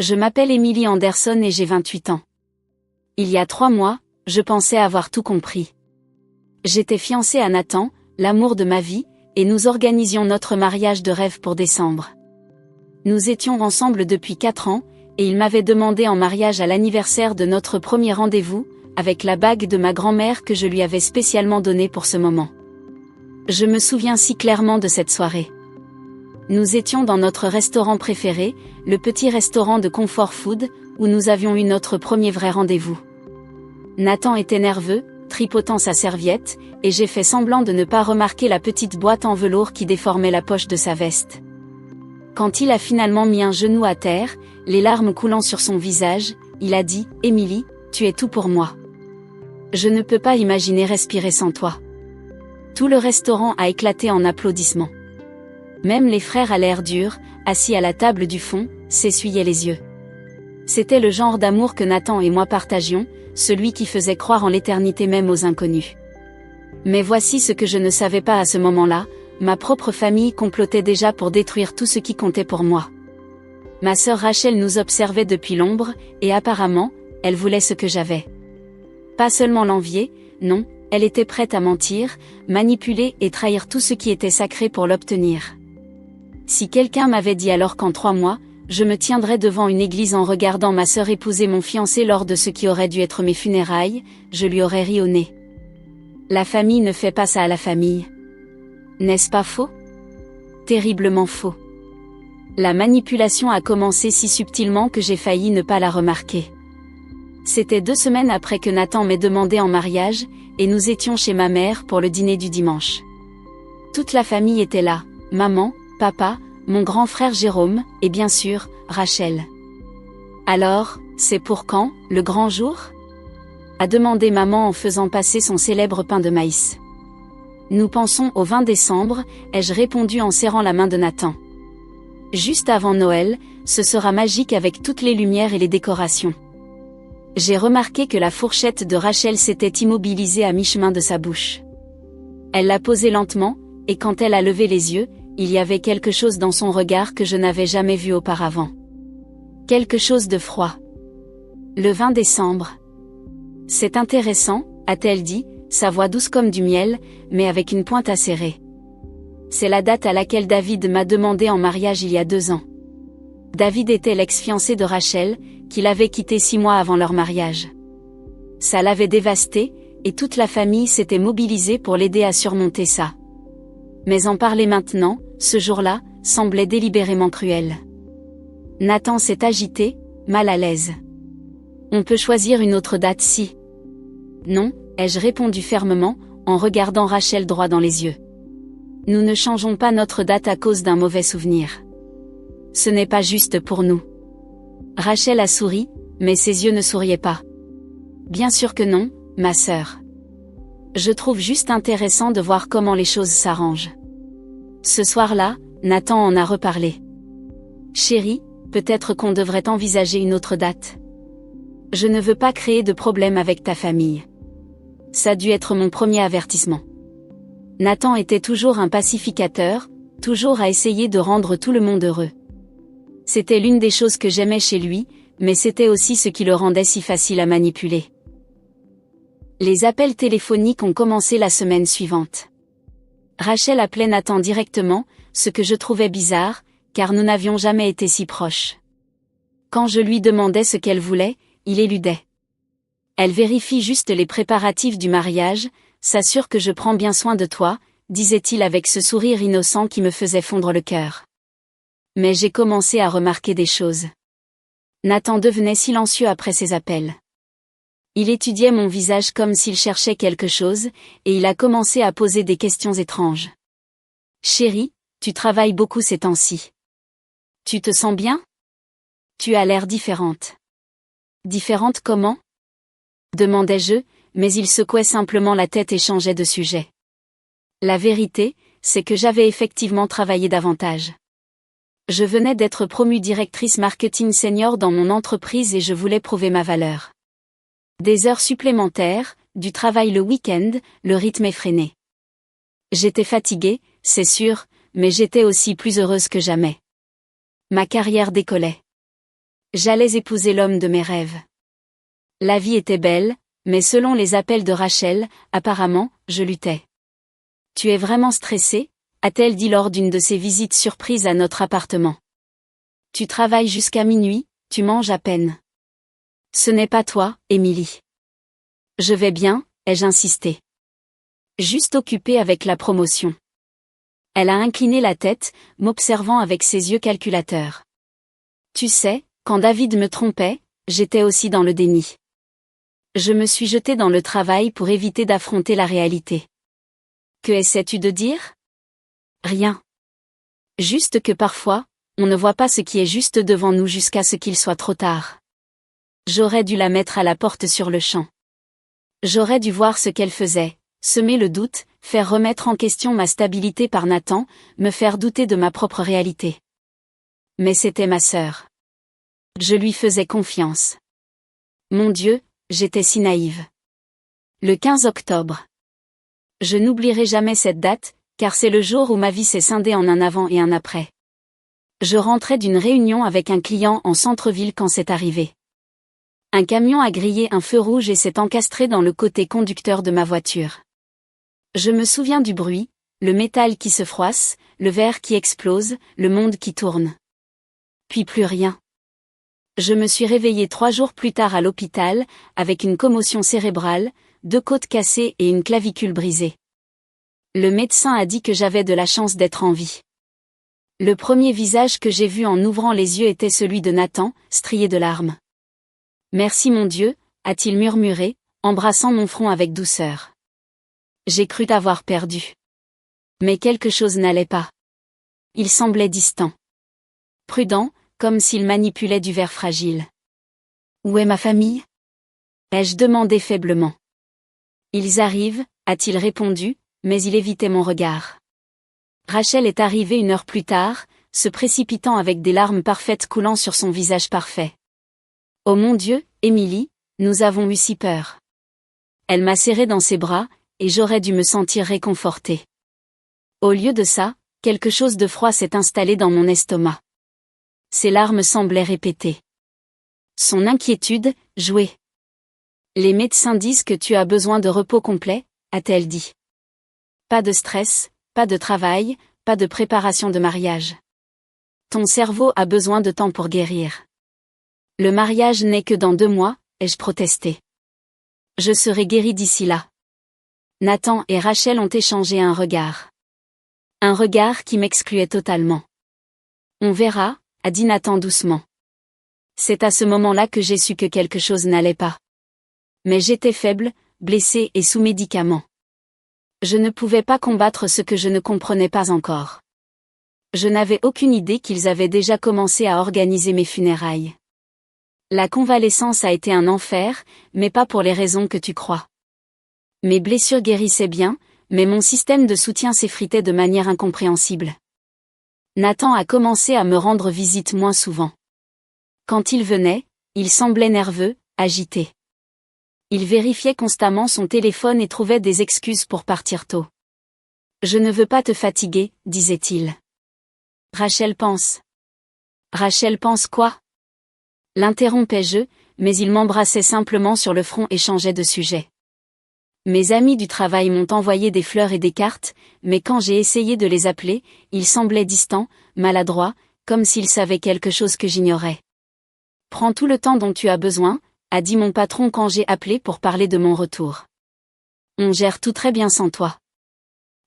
Je m'appelle Emily Anderson et j'ai 28 ans. Il y a 3 mois, je pensais avoir tout compris. J'étais fiancée à Nathan, l'amour de ma vie, et nous organisions notre mariage de rêve pour décembre. Nous étions ensemble depuis 4 ans, et il m'avait demandé en mariage à l'anniversaire de notre premier rendez-vous, avec la bague de ma grand-mère que je lui avais spécialement donnée pour ce moment. Je me souviens si clairement de cette soirée. Nous étions dans notre restaurant préféré, le petit restaurant de Comfort Food, où nous avions eu notre premier vrai rendez-vous. Nathan était nerveux, tripotant sa serviette, et j'ai fait semblant de ne pas remarquer la petite boîte en velours qui déformait la poche de sa veste. Quand il a finalement mis un genou à terre, les larmes coulant sur son visage, il a dit « Emily, tu es tout pour moi. Je ne peux pas imaginer respirer sans toi. » Tout le restaurant a éclaté en applaudissements. Même les frères à l'air dur, assis à la table du fond, s'essuyaient les yeux. C'était le genre d'amour que Nathan et moi partagions, celui qui faisait croire en l'éternité même aux inconnus. Mais voici ce que je ne savais pas à ce moment-là, ma propre famille complotait déjà pour détruire tout ce qui comptait pour moi. Ma sœur Rachel nous observait depuis l'ombre, et apparemment, elle voulait ce que j'avais. Pas seulement l'envier, non, elle était prête à mentir, manipuler et trahir tout ce qui était sacré pour l'obtenir. Si quelqu'un m'avait dit alors qu'en 3 mois, je me tiendrais devant une église en regardant ma sœur épouser mon fiancé lors de ce qui aurait dû être mes funérailles, je lui aurais ri au nez. La famille ne fait pas ça à la famille. N'est-ce pas faux? Terriblement faux. La manipulation a commencé si subtilement que j'ai failli ne pas la remarquer. C'était 2 semaines après que Nathan m'ait demandé en mariage, et nous étions chez ma mère pour le dîner du dimanche. Toute la famille était là, maman, papa, mon grand frère Jérôme, et bien sûr, Rachel. Alors, c'est pour quand, le grand jour? A demandé maman en faisant passer son célèbre pain de maïs. Nous pensons au 20 décembre, ai-je répondu en serrant la main de Nathan. Juste avant Noël, ce sera magique avec toutes les lumières et les décorations. J'ai remarqué que la fourchette de Rachel s'était immobilisée à mi-chemin de sa bouche. Elle l'a posée lentement, et quand elle a levé les yeux, il y avait quelque chose dans son regard que je n'avais jamais vu auparavant. Quelque chose de froid. Le 20 décembre. C'est intéressant, a-t-elle dit, sa voix douce comme du miel, mais avec une pointe acérée. C'est la date à laquelle David m'a demandé en mariage il y a 2 ans. David était l'ex-fiancé de Rachel, qu'il avait quitté 6 mois avant leur mariage. Ça l'avait dévasté, et toute la famille s'était mobilisée pour l'aider à surmonter ça. Mais en parler maintenant, ce jour-là, semblait délibérément cruel. Nathan s'est agité, mal à l'aise. On peut choisir une autre date si. Non, ai-je répondu fermement, en regardant Rachel droit dans les yeux. Nous ne changeons pas notre date à cause d'un mauvais souvenir. Ce n'est pas juste pour nous. Rachel a souri, mais ses yeux ne souriaient pas. Bien sûr que non, ma sœur. Je trouve juste intéressant de voir comment les choses s'arrangent. Ce soir-là, Nathan en a reparlé. Chérie, peut-être qu'on devrait envisager une autre date. Je ne veux pas créer de problème avec ta famille. Ça a dû être mon premier avertissement. Nathan était toujours un pacificateur, toujours à essayer de rendre tout le monde heureux. C'était l'une des choses que j'aimais chez lui, mais c'était aussi ce qui le rendait si facile à manipuler. Les appels téléphoniques ont commencé la semaine suivante. Rachel appelait Nathan directement, ce que je trouvais bizarre, car nous n'avions jamais été si proches. Quand je lui demandais ce qu'elle voulait, il éludait. Elle vérifie juste les préparatifs du mariage, s'assure que je prends bien soin de toi, disait-il avec ce sourire innocent qui me faisait fondre le cœur. Mais j'ai commencé à remarquer des choses. Nathan devenait silencieux après ses appels. Il étudiait mon visage comme s'il cherchait quelque chose, et il a commencé à poser des questions étranges. Chérie, tu travailles beaucoup ces temps-ci. Tu te sens bien? Tu as l'air différente. Différente comment? Demandai-je, mais il secouait simplement la tête et changeait de sujet. La vérité, c'est que j'avais effectivement travaillé davantage. Je venais d'être promue directrice marketing senior dans mon entreprise et je voulais prouver ma valeur. Des heures supplémentaires, du travail le week-end, le rythme effréné. J'étais fatiguée, c'est sûr, mais j'étais aussi plus heureuse que jamais. Ma carrière décollait. J'allais épouser l'homme de mes rêves. La vie était belle, mais selon les appels de Rachel, apparemment, je luttais. Tu es vraiment stressée, a-t-elle dit lors d'une de ses visites surprises à notre appartement. Tu travailles jusqu'à minuit, tu manges à peine. Ce n'est pas toi, Émilie. Je vais bien, ai-je insisté. Juste occupée avec la promotion. Elle a incliné la tête, m'observant avec ses yeux calculateurs. Tu sais, quand David me trompait, j'étais aussi dans le déni. Je me suis jetée dans le travail pour éviter d'affronter la réalité. Que essaies-tu de dire? Rien. Juste que parfois, on ne voit pas ce qui est juste devant nous jusqu'à ce qu'il soit trop tard. J'aurais dû la mettre à la porte sur le champ. J'aurais dû voir ce qu'elle faisait, semer le doute, faire remettre en question ma stabilité par Nathan, me faire douter de ma propre réalité. Mais c'était ma sœur. Je lui faisais confiance. Mon Dieu, j'étais si naïve. Le 15 octobre. Je n'oublierai jamais cette date, car c'est le jour où ma vie s'est scindée en un avant et un après. Je rentrais d'une réunion avec un client en centre-ville quand c'est arrivé. Un camion a grillé un feu rouge et s'est encastré dans le côté conducteur de ma voiture. Je me souviens du bruit, le métal qui se froisse, le verre qui explose, le monde qui tourne. Puis plus rien. Je me suis réveillée 3 jours plus tard à l'hôpital, avec une commotion cérébrale, 2 côtes cassées et une clavicule brisée. Le médecin a dit que j'avais de la chance d'être en vie. Le premier visage que j'ai vu en ouvrant les yeux était celui de Nathan, strié de larmes. Merci mon Dieu, a-t-il murmuré, embrassant mon front avec douceur. J'ai cru t'avoir perdu. Mais quelque chose n'allait pas. Il semblait distant. Prudent, comme s'il manipulait du verre fragile. Où est ma famille? Ai-je demandé faiblement. Ils arrivent, a-t-il répondu, mais il évitait mon regard. Rachel est arrivée 1 heure plus tard, se précipitant avec des larmes parfaites coulant sur son visage parfait. Oh mon Dieu, Émilie, nous avons eu si peur. Elle m'a serré dans ses bras, et j'aurais dû me sentir réconfortée. Au lieu de ça, quelque chose de froid s'est installé dans mon estomac. Ses larmes semblaient répéter. Son inquiétude, jouée. Les médecins disent que tu as besoin de repos complet, a-t-elle dit. Pas de stress, pas de travail, pas de préparation de mariage. Ton cerveau a besoin de temps pour guérir. Le mariage n'est que dans 2 mois, ai-je protesté. Je serai guérie d'ici là. Nathan et Rachel ont échangé un regard. Un regard qui m'excluait totalement. On verra, a dit Nathan doucement. C'est à ce moment-là que j'ai su que quelque chose n'allait pas. Mais j'étais faible, blessée et sous médicaments. Je ne pouvais pas combattre ce que je ne comprenais pas encore. Je n'avais aucune idée qu'ils avaient déjà commencé à organiser mes funérailles. La convalescence a été un enfer, mais pas pour les raisons que tu crois. Mes blessures guérissaient bien, mais mon système de soutien s'effritait de manière incompréhensible. Nathan a commencé à me rendre visite moins souvent. Quand il venait, il semblait nerveux, agité. Il vérifiait constamment son téléphone et trouvait des excuses pour partir tôt. Je ne veux pas te fatiguer, disait-il. Rachel pense. Rachel pense quoi? L'interrompais-je, mais il m'embrassait simplement sur le front et changeait de sujet. Mes amis du travail m'ont envoyé des fleurs et des cartes, mais quand j'ai essayé de les appeler, ils semblaient distants, maladroits, comme s'ils savaient quelque chose que j'ignorais. Prends tout le temps dont tu as besoin, a dit mon patron quand j'ai appelé pour parler de mon retour. On gère tout très bien sans toi.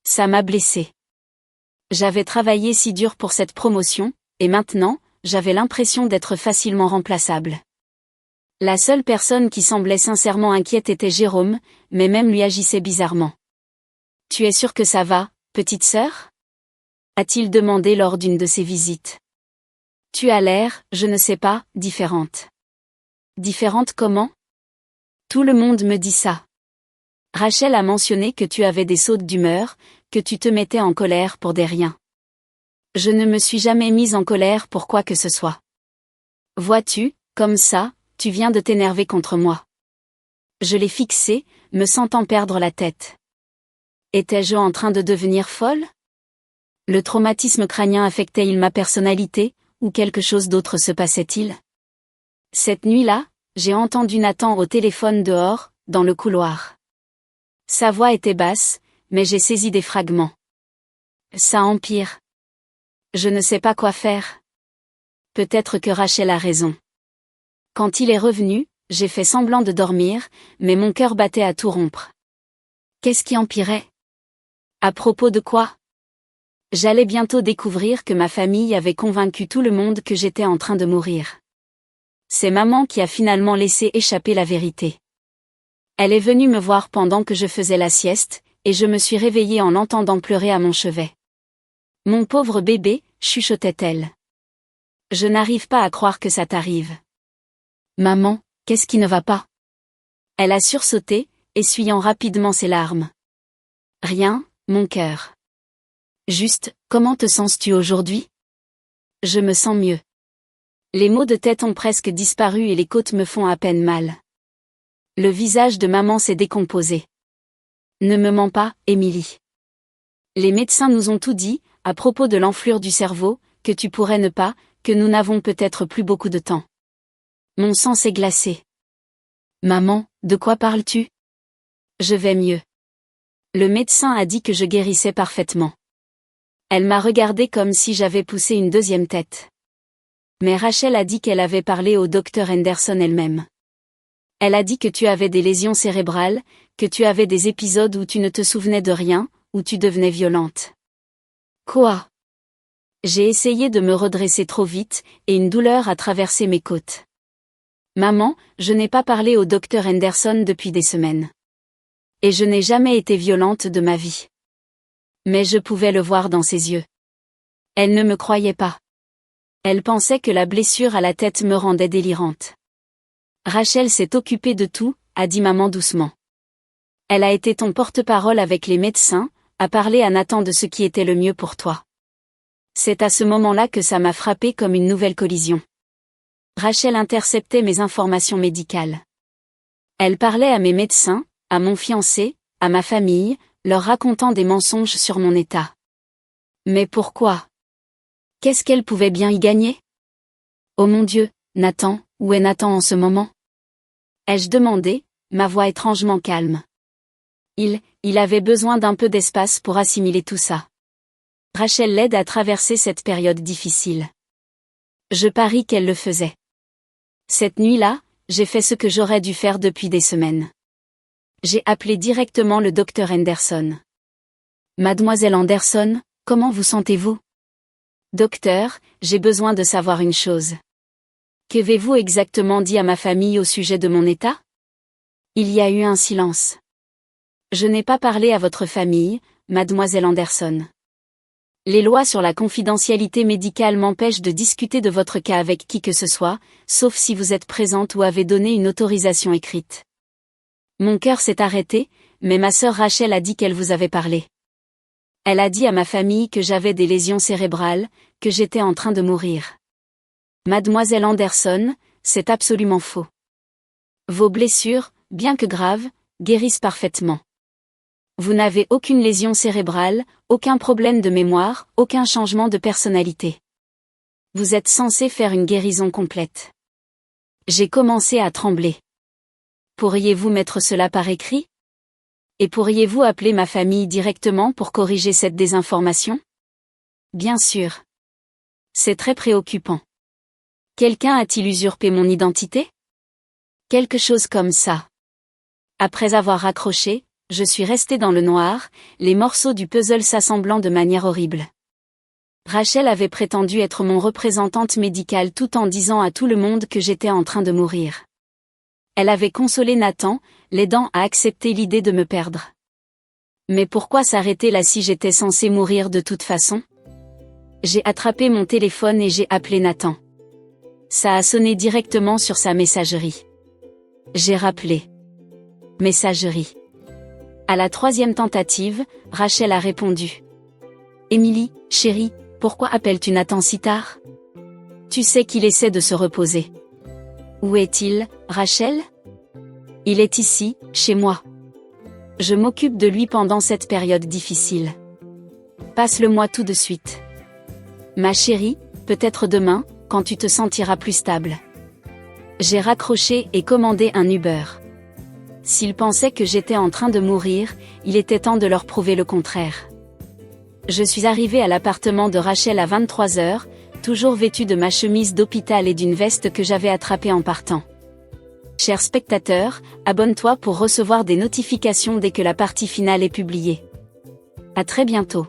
Ça m'a blessé. J'avais travaillé si dur pour cette promotion, et maintenant, j'avais l'impression d'être facilement remplaçable. La seule personne qui semblait sincèrement inquiète était Jérôme, mais même lui agissait bizarrement. Tu es sûre que ça va, petite sœur? A-t-il demandé lors d'une de ses visites. Tu as l'air, je ne sais pas, différente. Différente comment? Tout le monde me dit ça. Rachel a mentionné que tu avais des sautes d'humeur, que tu te mettais en colère pour des riens. Je ne me suis jamais mise en colère pour quoi que ce soit. Vois-tu, comme ça, tu viens de t'énerver contre moi. Je l'ai fixé, me sentant perdre la tête. Étais-je en train de devenir folle? Le traumatisme crânien affectait-il ma personnalité, ou quelque chose d'autre se passait-il? Cette nuit-là, j'ai entendu Nathan au téléphone dehors, dans le couloir. Sa voix était basse, mais j'ai saisi des fragments. Ça empire. Je ne sais pas quoi faire. Peut-être que Rachel a raison. Quand il est revenu, j'ai fait semblant de dormir, mais mon cœur battait à tout rompre. Qu'est-ce qui empirait? À propos de quoi? J'allais bientôt découvrir que ma famille avait convaincu tout le monde que j'étais en train de mourir. C'est maman qui a finalement laissé échapper la vérité. Elle est venue me voir pendant que je faisais la sieste, et je me suis réveillée en l'entendant pleurer à mon chevet. Mon pauvre bébé, chuchotait-elle. Je n'arrive pas à croire que ça t'arrive. Maman, qu'est-ce qui ne va pas? Elle a sursauté, essuyant rapidement ses larmes. Rien, mon cœur. Juste, comment te sens-tu aujourd'hui? Je me sens mieux. Les maux de tête ont presque disparu et les côtes me font à peine mal. Le visage de maman s'est décomposé. Ne me mens pas, Émilie. Les médecins nous ont tout dit, à propos de l'enflure du cerveau, que tu pourrais ne pas, que nous n'avons peut-être plus beaucoup de temps. Mon sang s'est glacé. Maman, de quoi parles-tu? Je vais mieux. Le médecin a dit que je guérissais parfaitement. Elle m'a regardée comme si j'avais poussé une deuxième tête. Mais Rachel a dit qu'elle avait parlé au docteur Henderson elle-même. Elle a dit que tu avais des lésions cérébrales, que tu avais des épisodes où tu ne te souvenais de rien, où tu devenais violente. Quoi? J'ai essayé de me redresser trop vite, et une douleur a traversé mes côtes. Maman, je n'ai pas parlé au docteur Henderson depuis des semaines. Et je n'ai jamais été violente de ma vie. Mais je pouvais le voir dans ses yeux. Elle ne me croyait pas. Elle pensait que la blessure à la tête me rendait délirante. Rachel s'est occupée de tout, a dit maman doucement. Elle a été ton porte-parole avec les médecins, a parlé à Nathan de ce qui était le mieux pour toi. C'est à ce moment-là que ça m'a frappé comme une nouvelle collision. Rachel interceptait mes informations médicales. Elle parlait à mes médecins, à mon fiancé, à ma famille, leur racontant des mensonges sur mon état. Mais pourquoi? Qu'est-ce qu'elle pouvait bien y gagner? Oh mon Dieu, Nathan, où est Nathan en ce moment? Ai-je demandé, ma voix étrangement calme. Il avait besoin d'un peu d'espace pour assimiler tout ça. Rachel l'aide à traverser cette période difficile. Je parie qu'elle le faisait. Cette nuit-là, j'ai fait ce que j'aurais dû faire depuis des semaines. J'ai appelé directement le docteur Henderson. Mademoiselle Anderson, comment vous sentez-vous? Docteur, j'ai besoin de savoir une chose. Qu'avez-vous exactement dit à ma famille au sujet de mon état? Il y a eu un silence. Je n'ai pas parlé à votre famille, mademoiselle Anderson. Les lois sur la confidentialité médicale m'empêchent de discuter de votre cas avec qui que ce soit, sauf si vous êtes présente ou avez donné une autorisation écrite. Mon cœur s'est arrêté, mais ma sœur Rachel a dit qu'elle vous avait parlé. Elle a dit à ma famille que j'avais des lésions cérébrales, que j'étais en train de mourir. Mademoiselle Anderson, c'est absolument faux. Vos blessures, bien que graves, guérissent parfaitement. Vous n'avez aucune lésion cérébrale, aucun problème de mémoire, aucun changement de personnalité. Vous êtes censé faire une guérison complète. J'ai commencé à trembler. Pourriez-vous mettre cela par écrit? Et pourriez-vous appeler ma famille directement pour corriger cette désinformation? Bien sûr. C'est très préoccupant. Quelqu'un a-t-il usurpé mon identité? Quelque chose comme ça. Après avoir raccroché, je suis restée dans le noir, les morceaux du puzzle s'assemblant de manière horrible. Rachel avait prétendu être mon représentante médicale tout en disant à tout le monde que j'étais en train de mourir. Elle avait consolé Nathan, l'aidant à accepter l'idée de me perdre. Mais pourquoi s'arrêter là si j'étais censée mourir de toute façon? J'ai attrapé mon téléphone et j'ai appelé Nathan. Ça a sonné directement sur sa messagerie. J'ai rappelé. Messagerie. À la 3e tentative, Rachel a répondu. Émilie, chérie, pourquoi appelles-tu Nathan si tard? Tu sais qu'il essaie de se reposer. Où est-il, Rachel? Il est ici, chez moi. Je m'occupe de lui pendant cette période difficile. Passe-le-moi tout de suite. Ma chérie, peut-être demain, quand tu te sentiras plus stable. J'ai raccroché et commandé un Uber. S'ils pensaient que j'étais en train de mourir, il était temps de leur prouver le contraire. Je suis arrivée à l'appartement de Rachel à 23h, toujours vêtue de ma chemise d'hôpital et d'une veste que j'avais attrapée en partant. Chers spectateurs, abonne-toi pour recevoir des notifications dès que la partie finale est publiée. À très bientôt.